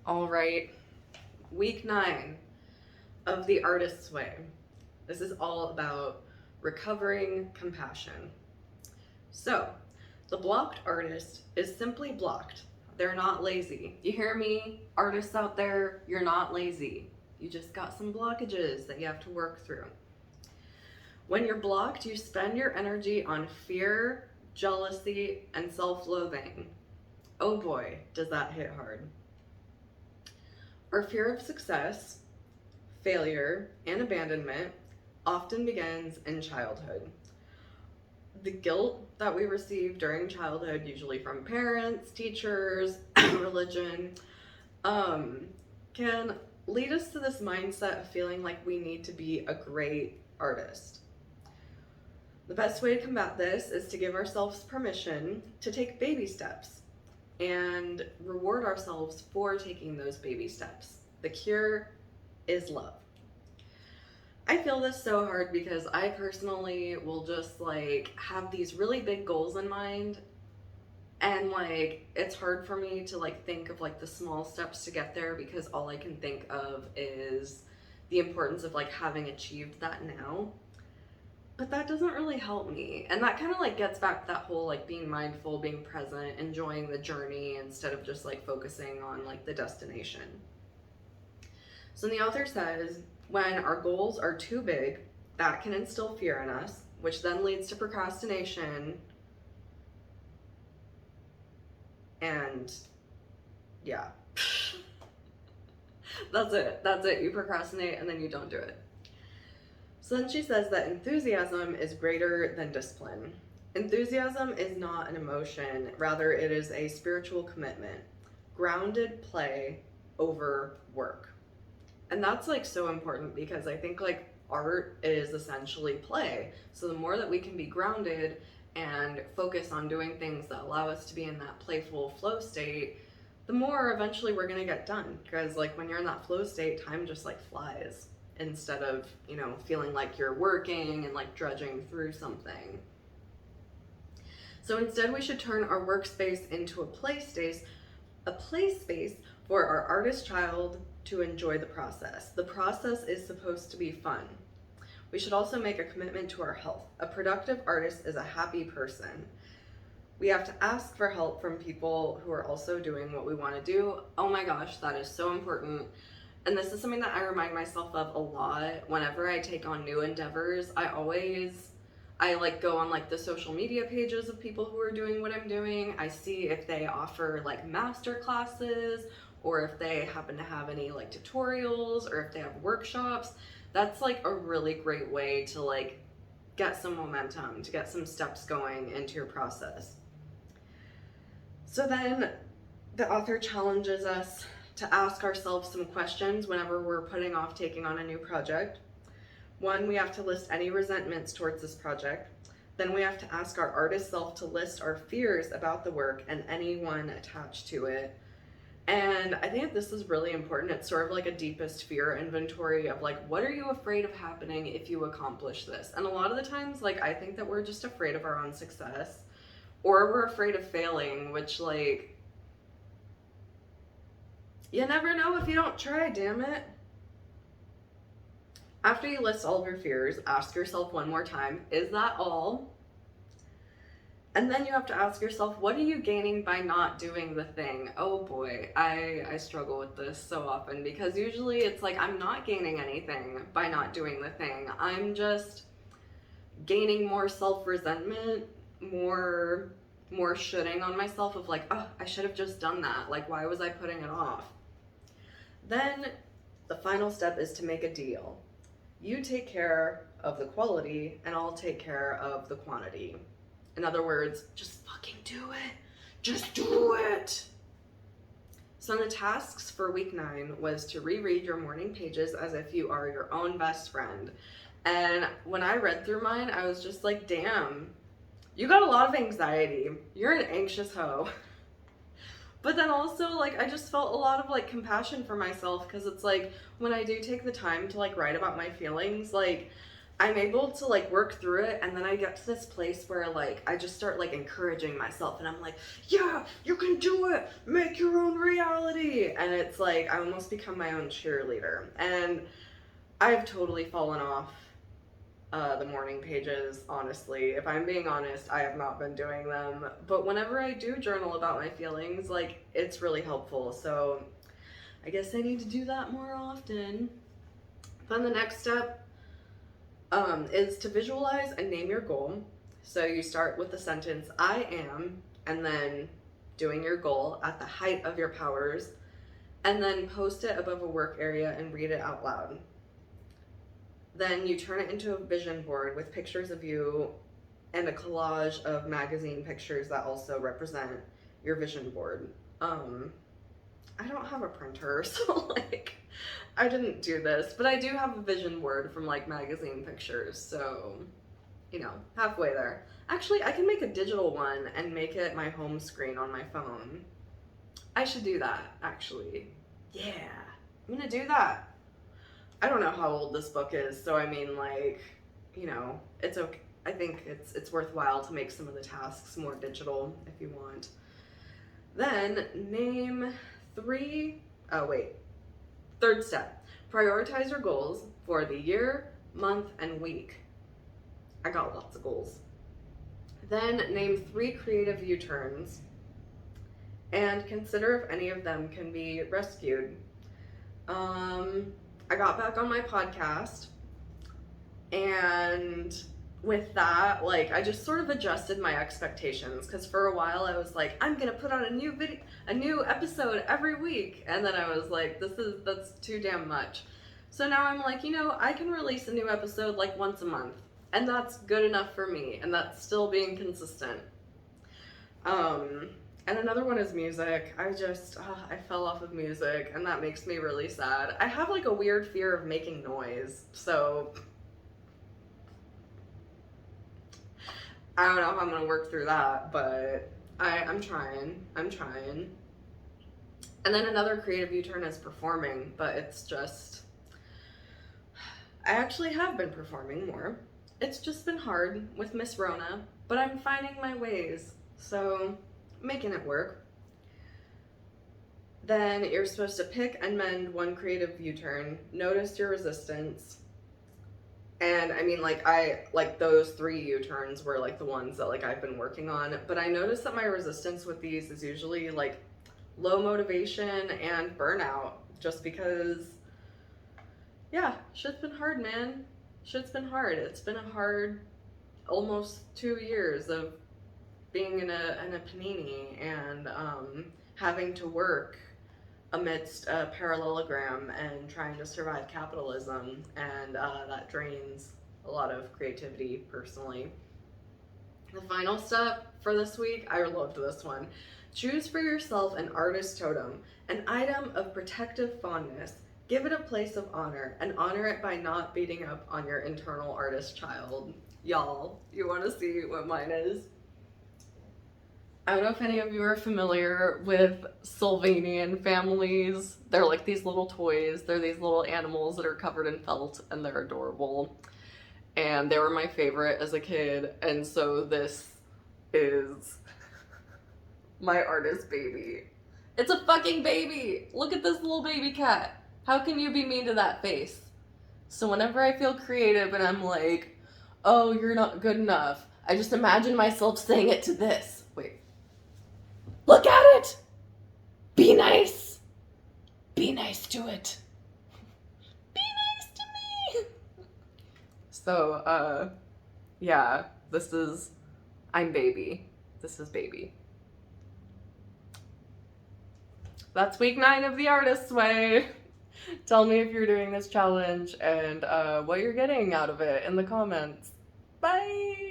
All right, week 9 of the Artist's Way. This is all about recovering compassion. So, the blocked artist is simply blocked. They're not lazy. You hear me, artists out there? You're not lazy. You just got some blockages that you have to work through. When you're blocked, you spend your energy on fear, jealousy, and self loathing. Oh boy, does that hit hard. Our fear of success, failure, and abandonment often begins in childhood. The guilt that we receive during childhood, usually from parents, teachers, religion, can lead us to this mindset of feeling like we need to be a great artist. The best way to combat this is to give ourselves permission to take baby steps and reward ourselves for taking those baby steps. The cure is love. I feel this so hard because I personally will just have these really big goals in mind, and it's hard for me to think of the small steps to get there because all I can think of is the importance of having achieved that now. But that doesn't really help me. And that kind of gets back to that whole being mindful, being present, enjoying the journey instead of just focusing on the destination. So the author says, when our goals are too big, that can instill fear in us, which then leads to procrastination. And yeah, that's it. You procrastinate and then you don't do it. So then she says that enthusiasm is greater than discipline. Enthusiasm is not an emotion, rather it is a spiritual commitment. Grounded play over work. And that's so important because I think art is essentially play. So the more that we can be grounded and focus on doing things that allow us to be in that playful flow state, the more eventually we're gonna get done. Because when you're in that flow state, time just flies instead of, feeling like you're working and drudging through something. So instead we should turn our workspace into a play space for our artist child to enjoy the process. The process is supposed to be fun. We should also make a commitment to our health. A productive artist is a happy person. We have to ask for help from people who are also doing what we want to do. Oh my gosh, that is so important. And this is something that I remind myself of a lot whenever I take on new endeavors. I go on the social media pages of people who are doing what I'm doing. I see if they offer master classes, or if they happen to have any tutorials, or if they have workshops. That's a really great way to get some momentum, to get some steps going into your process. So then the author challenges us to ask ourselves some questions whenever we're putting off taking on a new project. One, we have to list any resentments towards this project. Then we have to ask our artist self to list our fears about the work and anyone attached to it. And I think this is really important. It's sort of a deepest fear inventory of what are you afraid of happening if you accomplish this? And a lot of the times, I think that we're just afraid of our own success, or we're afraid of failing, which you never know if you don't try, damn it. After you list all of your fears, ask yourself one more time, is that all? And then you have to ask yourself, what are you gaining by not doing the thing? Oh boy, I struggle with this so often because usually it's I'm not gaining anything by not doing the thing. I'm just gaining more self-resentment, more shitting on myself of oh, I should have just done that. Why was I putting it off? Then the final step is to make a deal. You take care of the quality and I'll take care of the quantity. In other words, just fucking do it. Just do it. So the tasks for week 9 was to reread your morning pages as if you are your own best friend. And when I read through mine, I was just damn, you got a lot of anxiety. You're an anxious hoe. But then also, I just felt a lot of, compassion for myself because it's when I do take the time to, write about my feelings, I'm able to like work through it, and then I get to this place where like I just start like encouraging myself, and I'm like, yeah, you can do it, make your own reality. And it's like I almost become my own cheerleader. And I've totally fallen off the morning pages, honestly. If I'm being honest, I have not been doing them. But whenever I do journal about my feelings, like, it's really helpful. So I guess I need to do that more often. Then the next step is to visualize and name your goal. So you start with the sentence, I am, and then doing your goal at the height of your powers, and then post it above a work area and read it out loud. Then you turn it into a vision board with pictures of you and a collage of magazine pictures that also represent your vision board. I don't have a printer, so like I didn't do this, but I do have a vision board from like magazine pictures, so you know, halfway there. Actually, I can make a digital one and make it my home screen on my phone. I should do that, actually. Yeah, I'm gonna do that. I don't know how old this book is, so I mean, like, you know, it's okay. I think it's worthwhile to make some of the tasks more digital if you want. Then name third step. Prioritize your goals for the year, month, and week. I got lots of goals. Then name 3 creative U-turns and consider if any of them can be rescued. I got back on my podcast, and with that, like, I just sort of adjusted my expectations, because for a while I was like, I'm gonna put out a new episode every week, and then I was like, that's too damn much. So now I'm like, you know, I can release a new episode like once a month, and that's good enough for me, and that's still being consistent. And another one is music. I fell off of music, and that makes me really sad. I have like a weird fear of making noise, so I don't know if I'm gonna work through that, but I'm trying. And then another creative U-turn is performing, but it's just, I actually have been performing more. It's just been hard with Miss Rona, but I'm finding my ways, so making it work. Then you're supposed to pick and mend 1 creative U-turn, notice your resistance. And I mean, like those 3 U-turns were like the ones that like I've been working on, but I noticed that my resistance with these is usually like low motivation and burnout, just because, yeah, shit's been hard, man. Shit's been hard. It's been a hard almost 2 years of being in a panini and having to work amidst a parallelogram and trying to survive capitalism, and that drains a lot of creativity personally. The final step for this week, I loved this one. Choose for yourself an artist totem, an item of protective fondness. Give it a place of honor, and honor it by not beating up on your internal artist child. Y'all, you want to see what mine is? I don't know if any of you are familiar with Sylvanian families. They're like these little toys. They're these little animals that are covered in felt, and they're adorable. And they were my favorite as a kid, and so this is my artist baby. It's a fucking baby! Look at this little baby cat. How can you be mean to that face? So whenever I feel creative and I'm like, oh, you're not good enough, I just imagine myself saying it to this. Wait. Look at it! Be nice! Be nice to it. Be nice to me! So, yeah, I'm baby. This is baby. That's week 9 of the Artist's Way. Tell me if you're doing this challenge and what you're getting out of it in the comments. Bye!